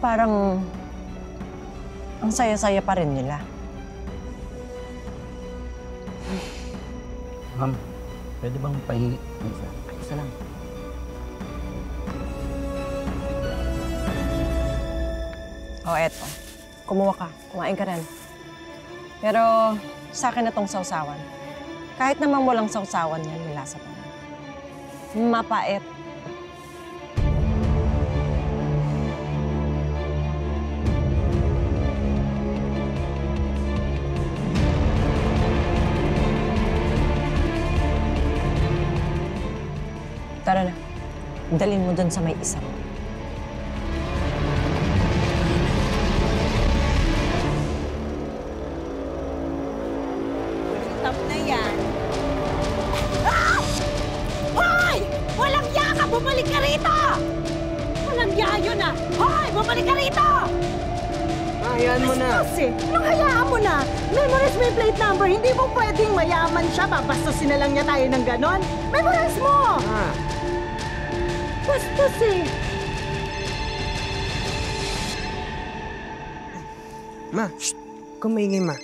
parang ang saya-saya pa rin nila. Ma'am, pwede bang pahingi? Isa lang. Eto. Kumuha ka. Kumain ka rin. Pero sa akin na tong sausawan. Kahit naman walang sausawan yan, may lasa pa rin. Mapait. Tara na. Dalhin mo dun sa may isa. Tap na yan. Ah! Hoy! Walang ya ka! Bumalik ka rito! Walang ya yun ah! Hoy! Bumalik ka rito! Hayaan mo na. Kasi, anong hayaan mo na? Memorize mo yung plate number. Hindi mo pwedeng mayaman siya. Babastusin na lang niya tayo ng ganon. Memorize mo! Bastos eh. Ma, shh! Kumaingay, ma.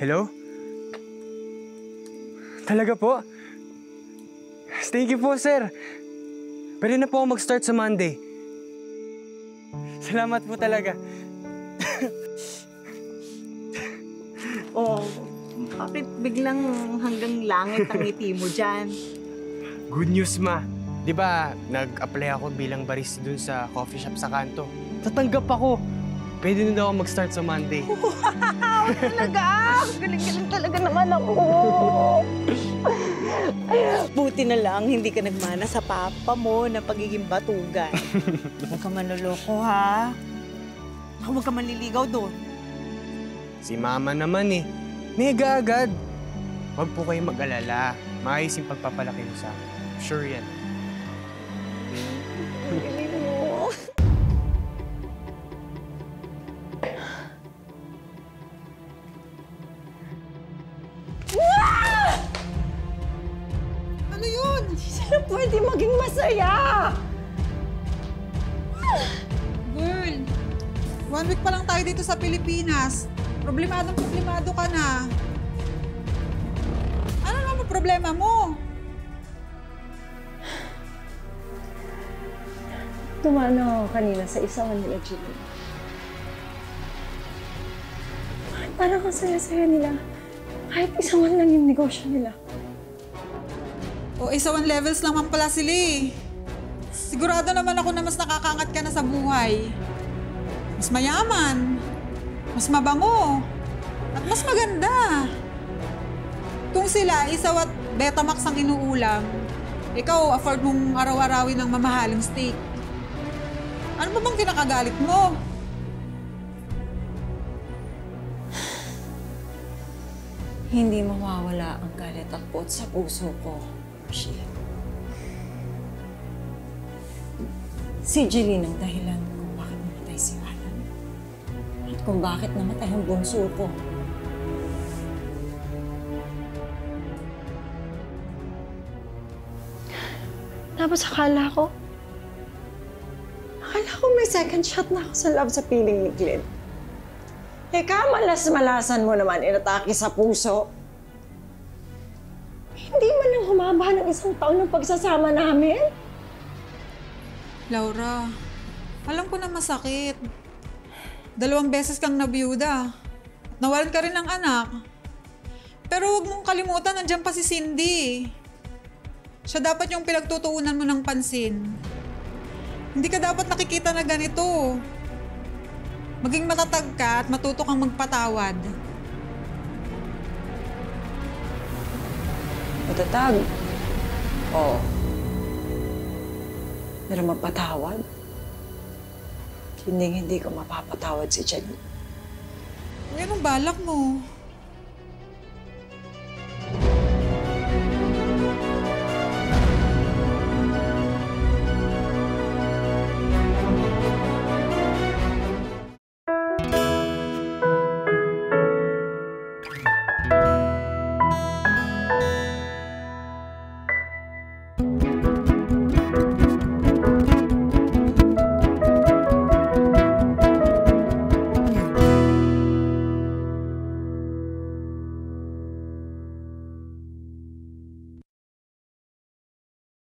Hello? Talaga po? Thank you po, sir. Pwede na po ako mag-start sa Monday. Salamat po talaga. Oh, bakit biglang hanggang langit ang ngiti mo dyan? Good news, ma. Di ba, nag-apply ako bilang barista dun sa coffee shop sa kanto. Tatanggap ako. Pwede na daw ako mag-start sa Monday. Wow, talaga! Galing-galing talaga naman ako. Buti na lang, hindi ka nagmana sa papa mo na pagiging batugan. Huwag ka manloloko, ha? Huwag ka manliligaw doon. Si mama naman eh. Nega agad. Huwag po kayong mag-alala. Maayos yung pagpapalaki mo sa akin. Sure yan. Galing mo. Ano yun? Hindi sila pwede maging masaya! Girl, 1 week pa lang tayo dito sa Pilipinas. Problemado ka na. Ano naman problema mo? Tumano ako kanina sa isawan nila, Jimmy. Parang ang saya-saya nila. Kahit isawan lang yung negosyo nila. O isa 1 levels lang man pala sila eh. Sigurado naman ako na mas nakakaangat ka na sa buhay. Mas mayaman, mas mabango, at mas maganda. Kung sila, isaw at Betamax ang inuulam, ikaw, afford mong araw-arawin ng mamahaling steak. Ano ba bang kinakagalit mo? Hindi mawawala ang galit at puot sa puso ko, Hershey. Si Jeline ang dahilan kung bakit namatay si Alan. At kung bakit namatay ang bunso ko. Tapos akala ko may second shot na ako sa love sa piling ni Glenn. Malas-malasan mo naman inatake sa puso. Hindi man lang humaba ng 1 taon ng pagsasama namin. Laura, alam ko na masakit. 2 beses kang nabiyuda. At nawalan ka rin ng anak. Pero huwag mong kalimutan, nandiyan pa si Cindy. Siya dapat yung pinagtutuunan mo ng pansin. Hindi ka dapat nakikita na ganito. Maging matatag ka at matuto kang magpatawad. Matatag? Oo. Pero magpatawad? Hindi ko mapapatawad si Jenny. Uy, anong balak mo?